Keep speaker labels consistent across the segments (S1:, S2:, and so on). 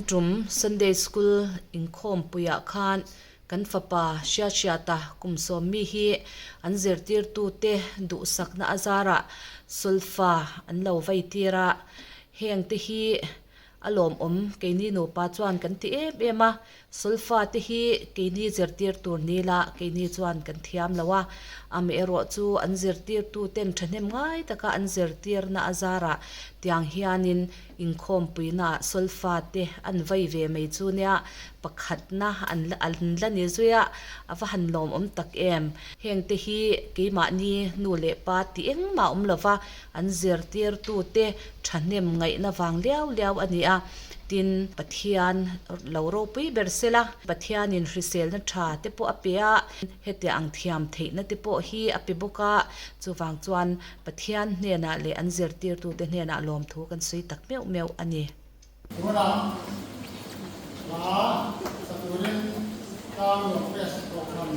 S1: tum Sunday school in khom puya khan kan fapa shia ta kumsom mi hi an zirtir tu te du sakna azara sulfa an lo vai tira heng te hi alom keini no pa chuan kan ti ema sulfa te hi keini zirtir tur nila keini chuan kan thiam lawa am ero chu an zirtir tu ten thahnem ngai taka an zirtir na azara tiang hianin inkhom puina sulfa te an vai ve mai chu nia pakhat na an la ni zuya awa han lom tak em heng te hi keima ni nu le pa ti engma lova an zirtir tu te thahnem ngai na wang liao ani a tin pathian loro pui bersela pathian in hrisel na tha te po apia hete ang thiam theina te po hi apibuka chuwang chuan pathian hne na le an zirtir tu te hne na lom thu kan sui tak meu ani
S2: Ora la saturin kam yo pes to kan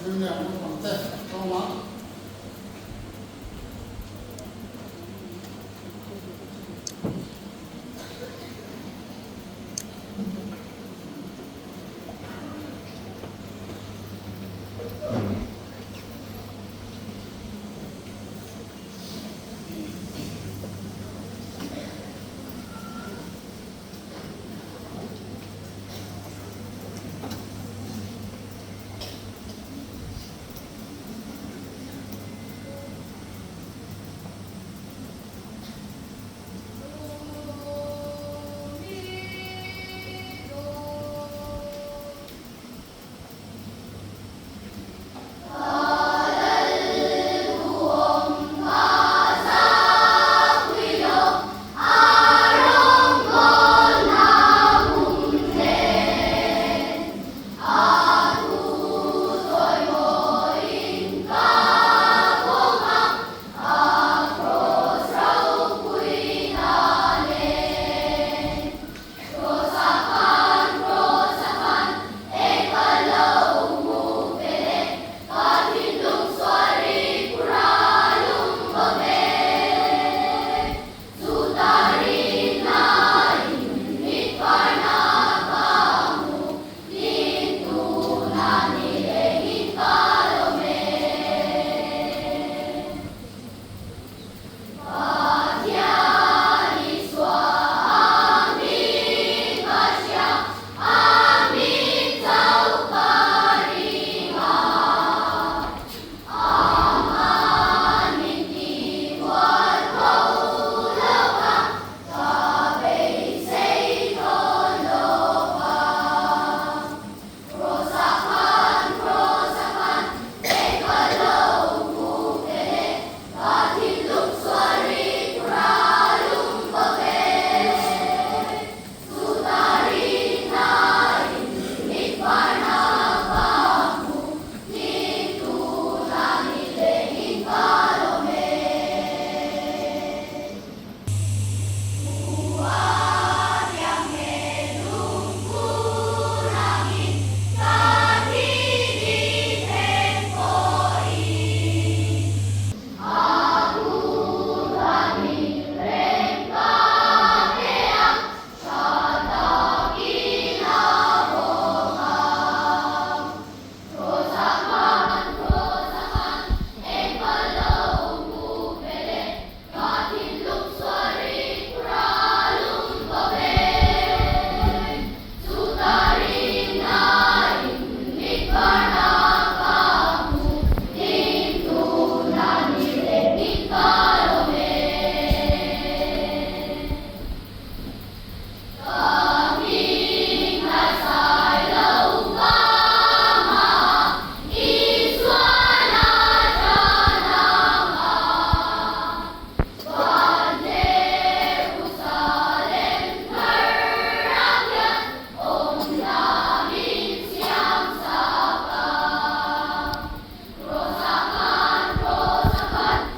S2: dunia mo te to ma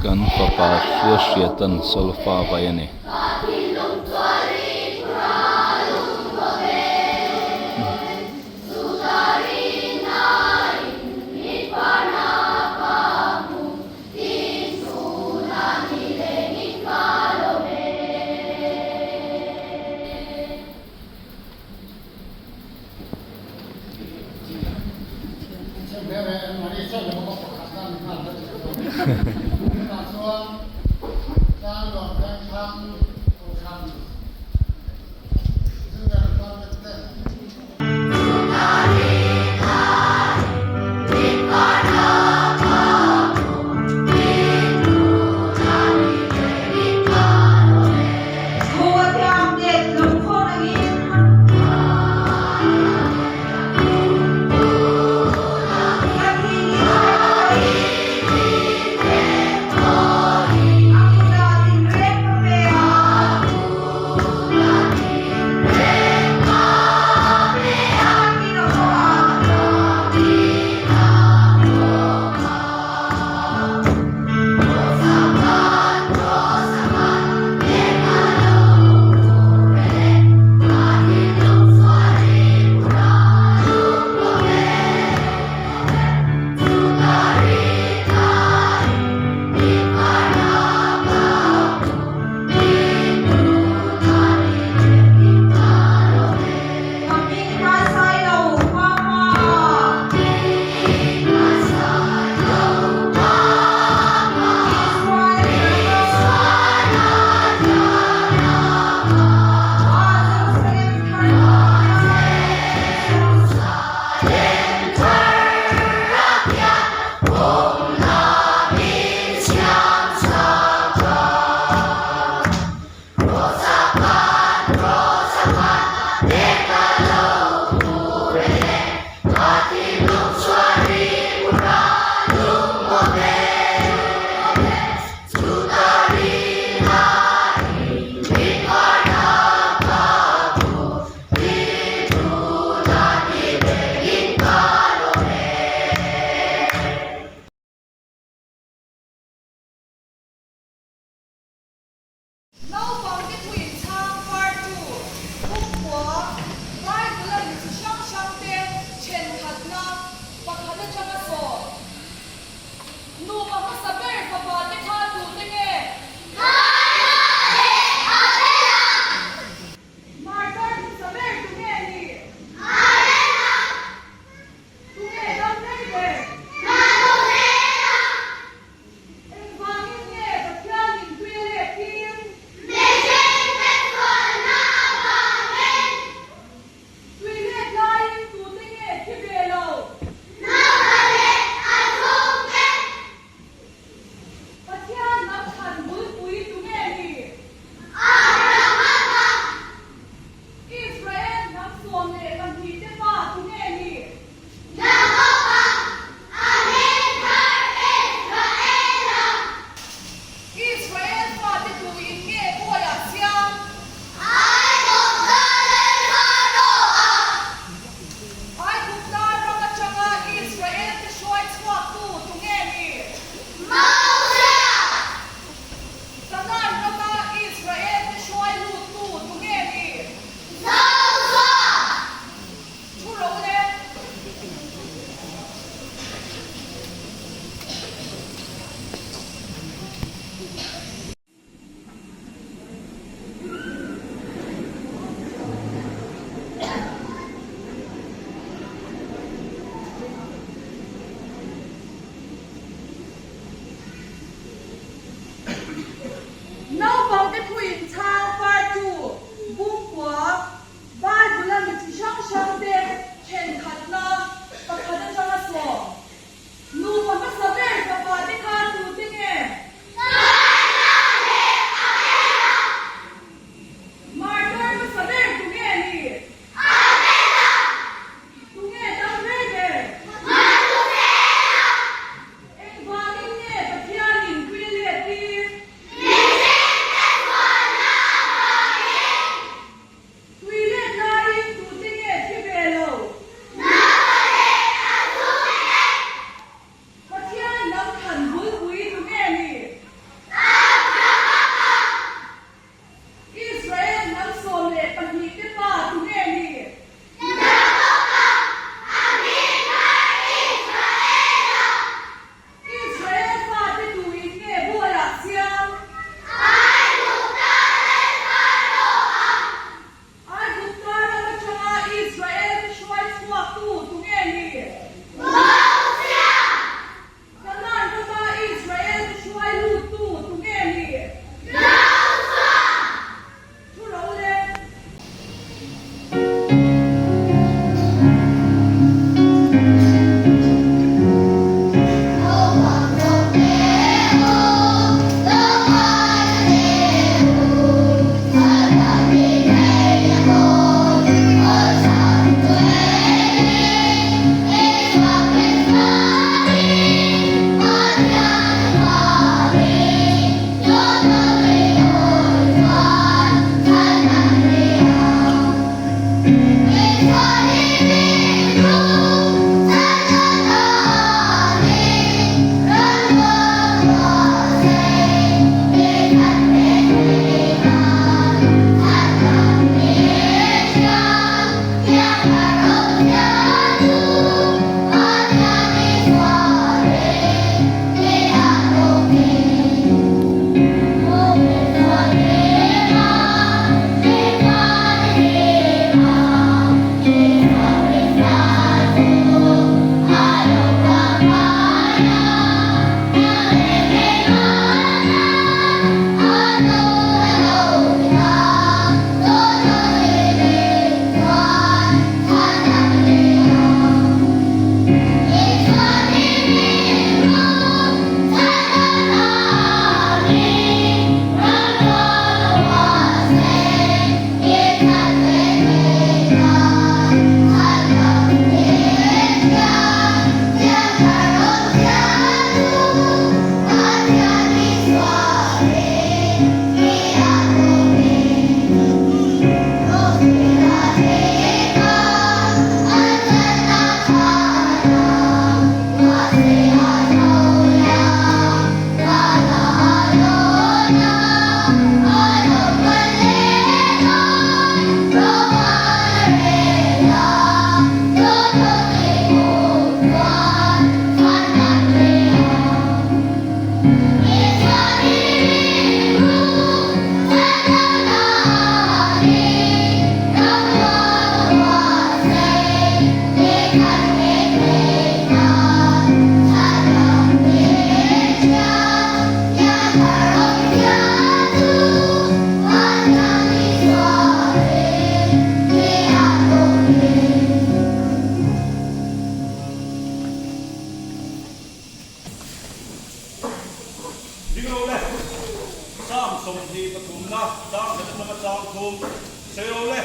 S3: kan papa hriatan solfa vai ani
S4: Hãy subscribe cho kênh Ghiền Mì Gõ để không bỏ lỡ ปฐุมนะจ้างเป็นมาจองทุมเซลเลย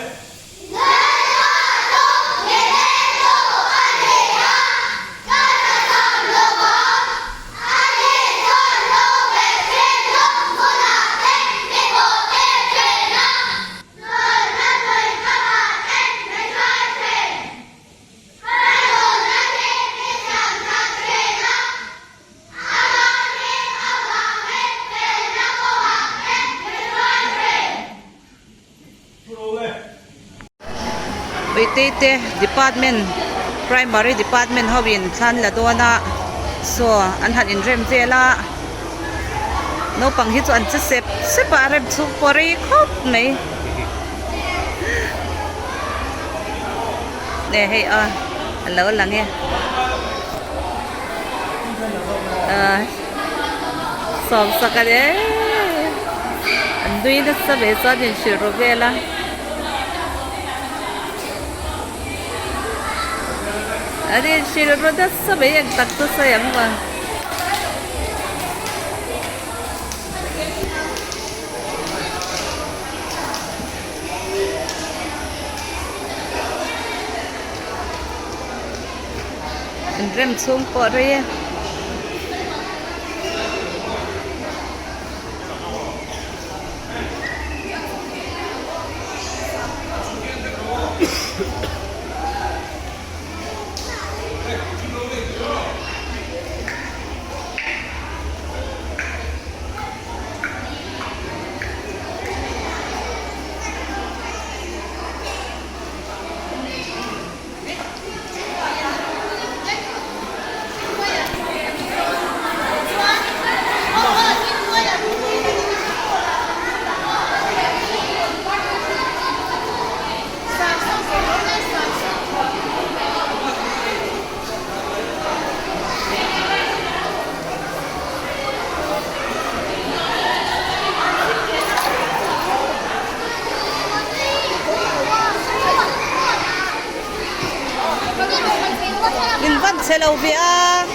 S1: Ite department primary department hawin than la dona so an han in rem vela no pang hi chu an sep separate chu pori khop nei ne hei a lo lang e som sakade an dui na sabe sa din shiro vela Adi shiro roda sabe yang takto sayang ba. Rem chung po re. Hello, Via.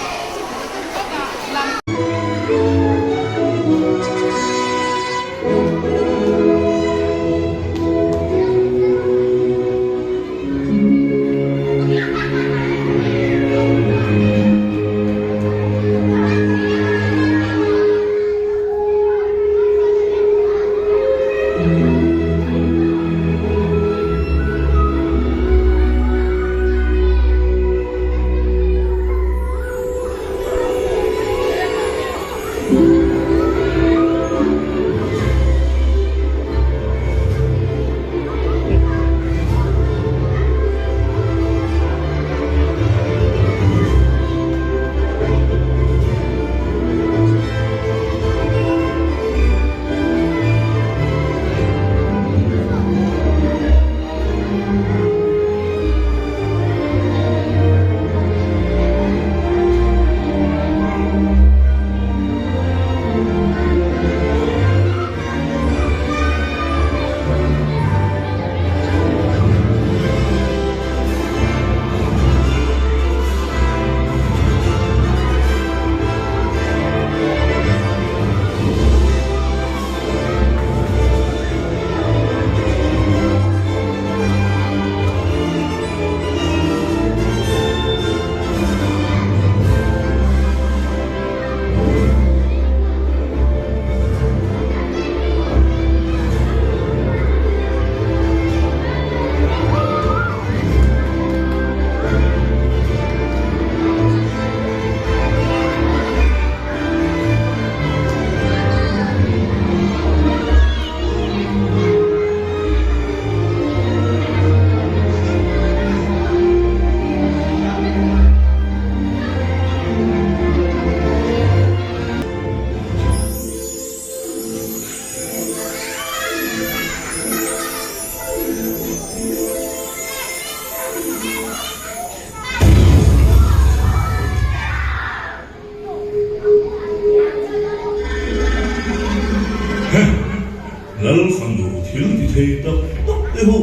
S5: lal fandu thil ti thei tak tak te ho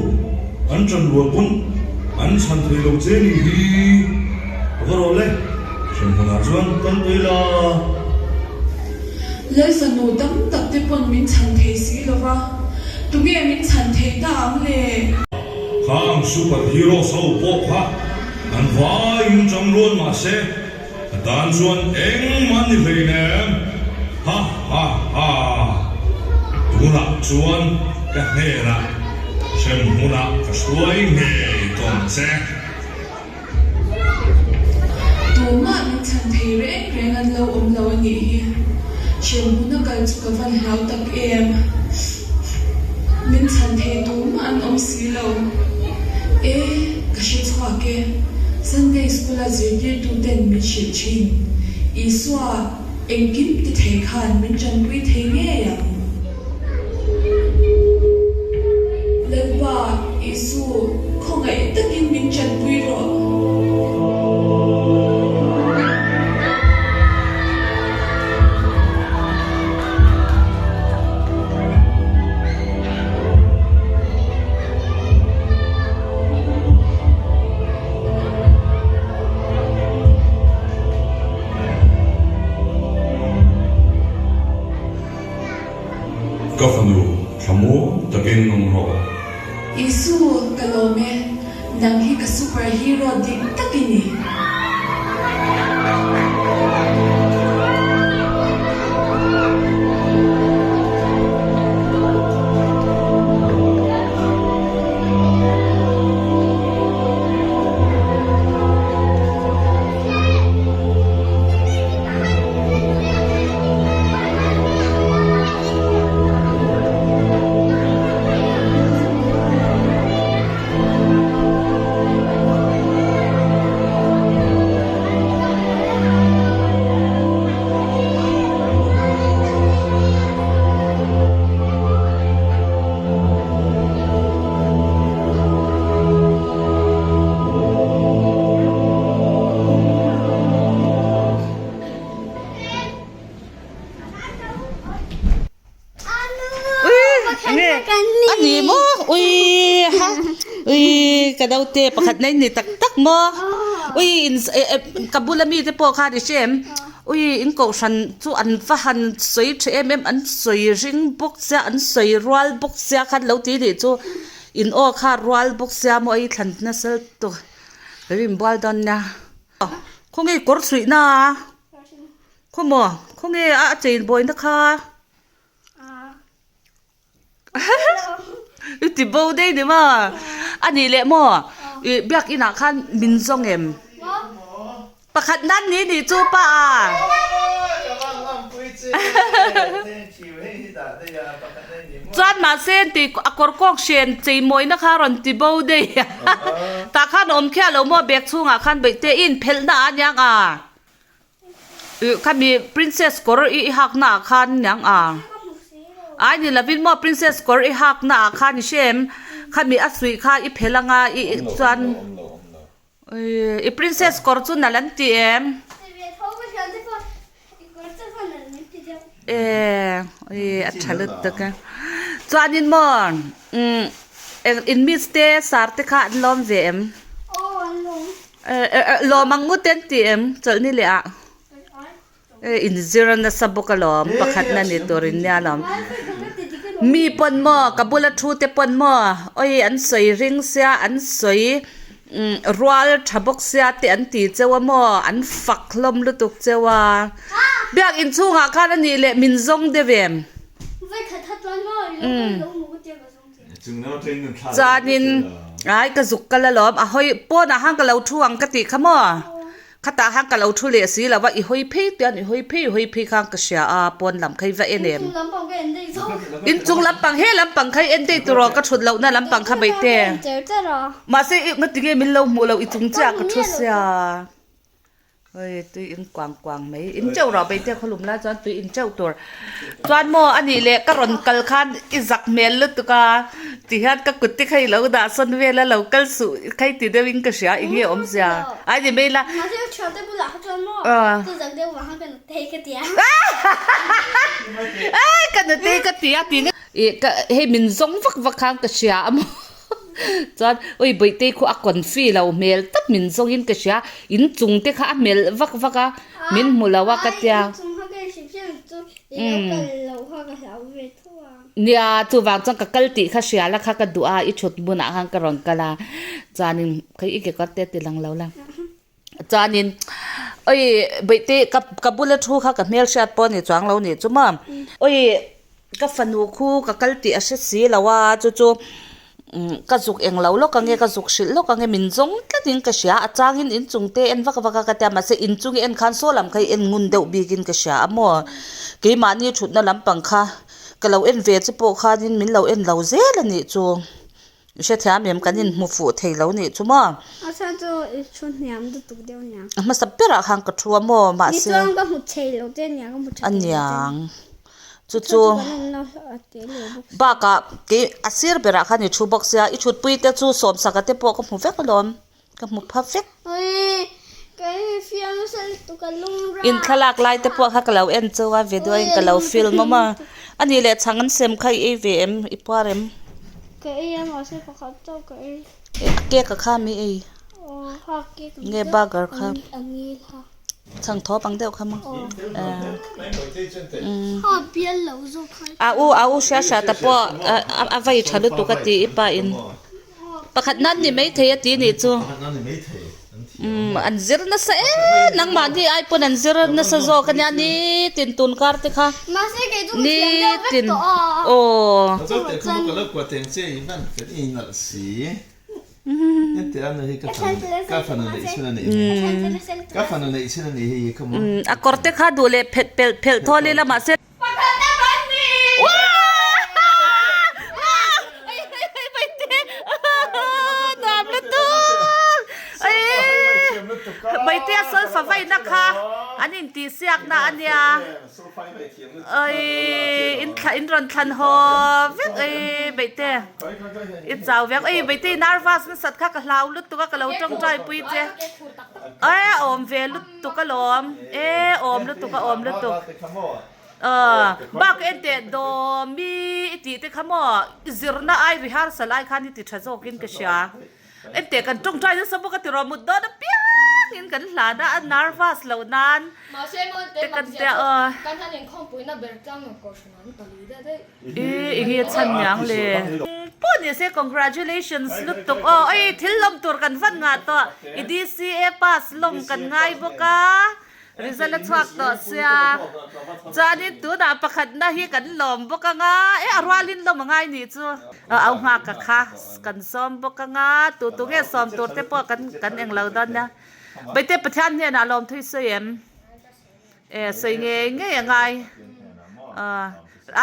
S5: an chan ruwa pun an chan thei lo che ni hi garole shin hona chuan tan toila
S6: lấy phần nụ tấm tập tiếp bọn mình chẳng thể xí đâu ra tụi nghe mình chẳng thể đảm lệ
S5: khang superhero sau bộ ha an vai in trong luôn mà sẽ tan chuan eng man ni hlei nè ha ha ha tu la chuan ka he la sem huna ka suai nge tom se
S6: tụi mà mình chẳng thể rẽ ăn lâu anh nhỉ chiều muốn nó cần chụp cái văn hào tập em mình chẳng thể tụi mà ăn xí lâu cái chuyện xoa kia Sunday school là gì đi tụi tên mình chịu chín ý xoa em kiếm thì thấy khăn mình chẳng quý thấy nghe à lần ba ý xua không ai tất nhiên mình chẳng quý rồi
S5: Kafanu kamu takin nong ro
S6: Isu kalome nanghi ka superhero dik takini
S1: Ani mo, uy ha, uy kadaw te pakat na ni tak tak mo, uy kabulami te po ka di siyem, uy in ko san tu an fahan soy an soy ring bok siya an soy roal bok siya kan lau ti di tu in o ka roal bok siya mo ay tlant na sel to, rin bual don na, kung ay kor sui na, kung ay a chain boy na ka. Ti bầu đây đấy mà anh ấy lẽ mò biết ina khan min zong em pakhat nan ni ni chu pa chuan ma sen ti akor kok shen chei moi na kha ron ti bầu đây ta khan om khia lo mo bek chunga khan be te in phel na anyang a khan mi princess kor I hak na khan nyang a ai ni lavin mo princess kor I hak na khan shem khan mi asui kha I phelanga I chuan I princess kor chu nalan ti em achalut taka chuanin mo in miste sarte kha lom ve em lo manguten ti em chalni le a in zero na sabukalom pakhat na ni torin nya lom mi pon mo kabula thu te pon mo oi an soi ring sia an soi roal thabok sia te an ti chewa mo an faklom lutuk chewa biak in chunga khan ani le min zong de vem chanin ai ka zuk kala lom a hoi pon a hang ka lo thuang ka ti khamo khata hang ka lo thu le si la wa I hoi phe tian I hoi phe khang ka sia a pon lam khai va enem in chung lampang he lampang khai en te turo ka thut lo na lampang kha bai te ma se ma ti ge min lo mu lo I chung cha ka thu sia ơi tôi in quang mấy in châu rồi bây giờ không lùm lá cho tôi in châu tuổi toàn mò anh ấy lệ các ròn cල් khan izak mel lứt tụi ca thì hát các cụt tích hay lâu đã xuân về là lâu cl sụ hay thì đều in cái gì in nghe om già ai thì bây là cái này cái tía hay mình giống vắc khang cái gì à chọn ôi bây giờ khu akon phi lâu mel tất mình giống in cái gì in chung te khá mel vắc à mình mù lâu cái tia nia chu wang chang ka kalti kha sia la kha ka dua I chut buna hang ka rong kala chanin khai I ke ka te ti lang lo la chanin oi beite ka bullet thu kha ka mel shot pon ni chang lo ni chuma oi ka fanu khu ka kalti a se si lawa chu chu ka zuk eng lo lo ka nge ka zuk shil lo ka nge min zong tla ding ka sia a changin in chungte en waka waka ka ta ma se in chung en khan so lam khai en ngun deuh bigin ka sia amo ke ma ni thut na lam pang kha ka lo en ve che po kha din min lo en lo zel ani chu she thia mem kanin mu fu thei lo ni chu ma
S7: asa to chun nyam du tuk deu nyam
S1: ma sapera hang ka thua mo ma se
S7: ni tong ka mu chei lo te nya ka mu chei
S1: anyang chu ba ka ke asir bera khani chu box ya I chut pui te chu som sakate po ka mu vek lom ka mu pha vek
S7: oi kai fiam sel tu ka lung ra
S1: in thalak lai te po kha ka lo en chowa video in ka lo film ma ani le changan sem khai avm iparem
S7: kai ya ma se pa khat to kai
S1: ke ka kha mi ei
S7: o ha ke
S1: nge burger kha
S7: angil ha
S1: chang tho pang deu kha ma
S7: ha pian lo zo khai
S1: a u sha ta po a vai thalu tu ka ti ipa in pakhat nan ni mai thei ti ni chu an zir na sa nang ma ni ai pon an zir na sa zo kanya ni tin tun kar te kha
S7: ma se ke du
S1: ni tin o
S8: Zo te kamo ka lo kwa teng che ivan ka I na si. Ente ano hi ka fa no nei sina nei. Ka fa no nei sina nei hi kamo.
S1: a korte kha dule phet pel thole la ma se bai te sol fa vai na kha anin ti siak na ania ai in ron than ho vek ai bai te I chau vek ai bai te nervous na sat kha ka hlau lut tu ka lo tong trai pui che ai om ve lut tu ka lom om lut tu ka om lut tu bak ente do mi ti te khamo zirna ai rehearsal ai khani ti thajokin ka sha ente kan tong trai na sabu ka ti ro mud do na pia in kan hla da nervous lo nan
S9: ma se mo te
S1: kan te
S9: kan han in khong pui na ber chang no ko shnan ta li da dai
S1: hi chan yang le po ni se congratulations lut tok ai thil lom tur kan van nga to idca pass lom kan ngai boka result chak to sia chani tu da pakhat na hi kan lom boka nga arwalin lom ngai ni chu au nga ka kha kan som boka nga tu nge som tur te po kan eng lo don na bai te pathan ne na lom thui sem sei nge ngai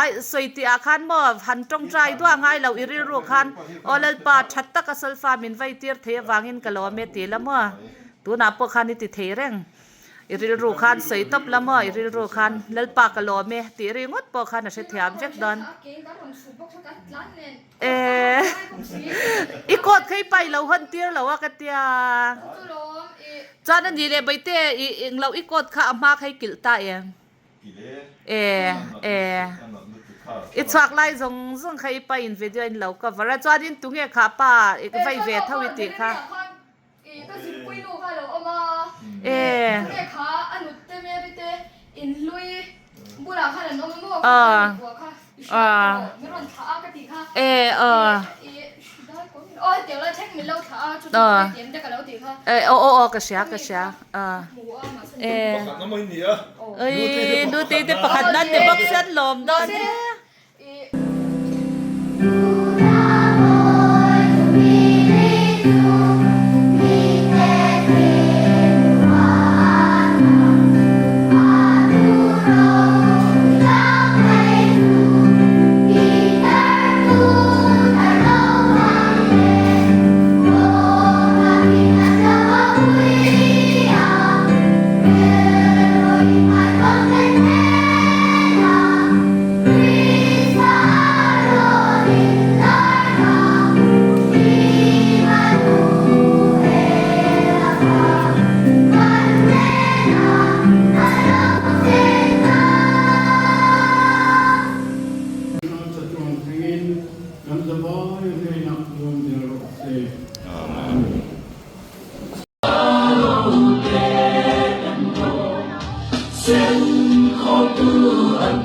S1: ai soi ti akhan mo han tong trai do ngai lo iril ru khan olal pa thatta ka salfa min vai tir the wangin kalome ti lamo tu na po khan ti the reng iril ru khan sei top lamo iril ru khan lal pa kalome ti ri ngot po khan a se thiam vek don ikot khai pai lo han tir lo wa ka tia chanan ni le baite ing lo ikot kha ama khai kilta I chak lai zong khai pa in video in lo ka vara chanin tunge kha pa ik vai ve thawi ti kha
S9: ka sim pui no kha lo ama ke kha anu te me ri te in lui bura kha na nom mo kha me ron tha ka ti kha tiểu là check mình lâu thả chút điểm để cả lâu thì ha
S1: ka sia
S8: Nó mới nhỉ.
S1: nu ti te pakhat nan te bak san lom don
S5: Sen kho tu an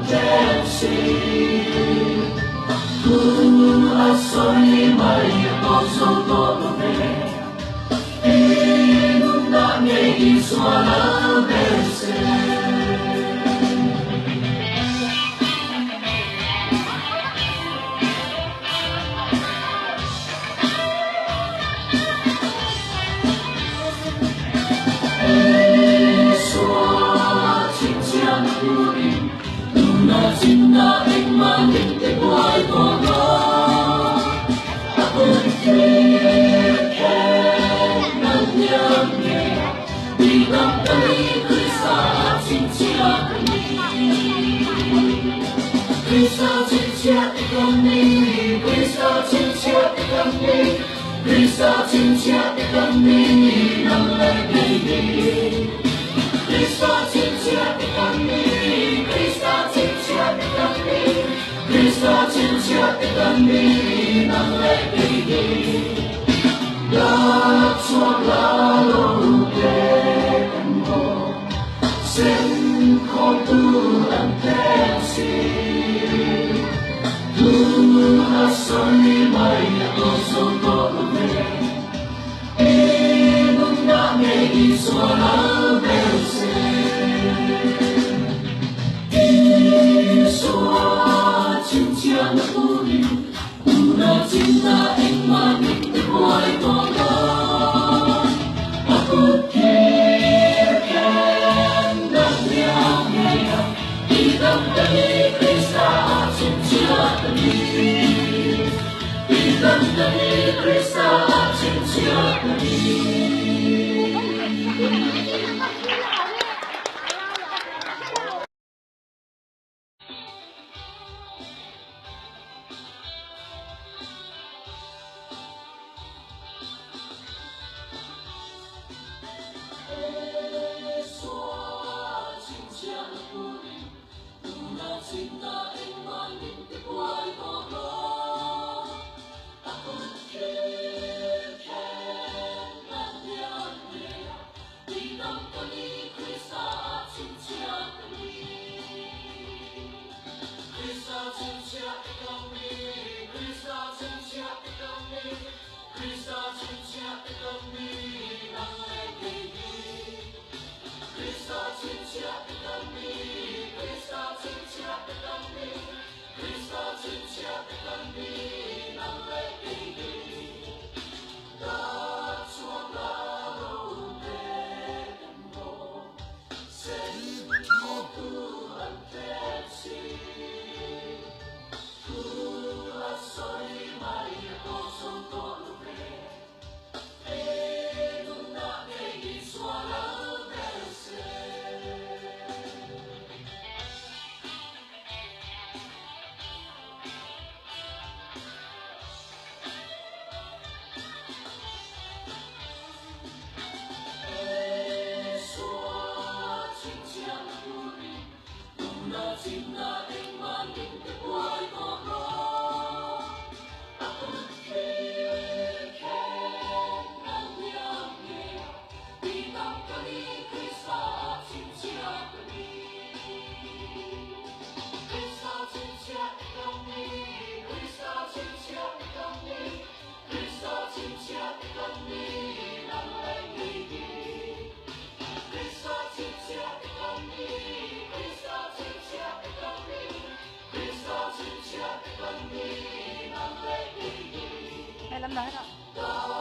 S9: Lắm đấy ạ.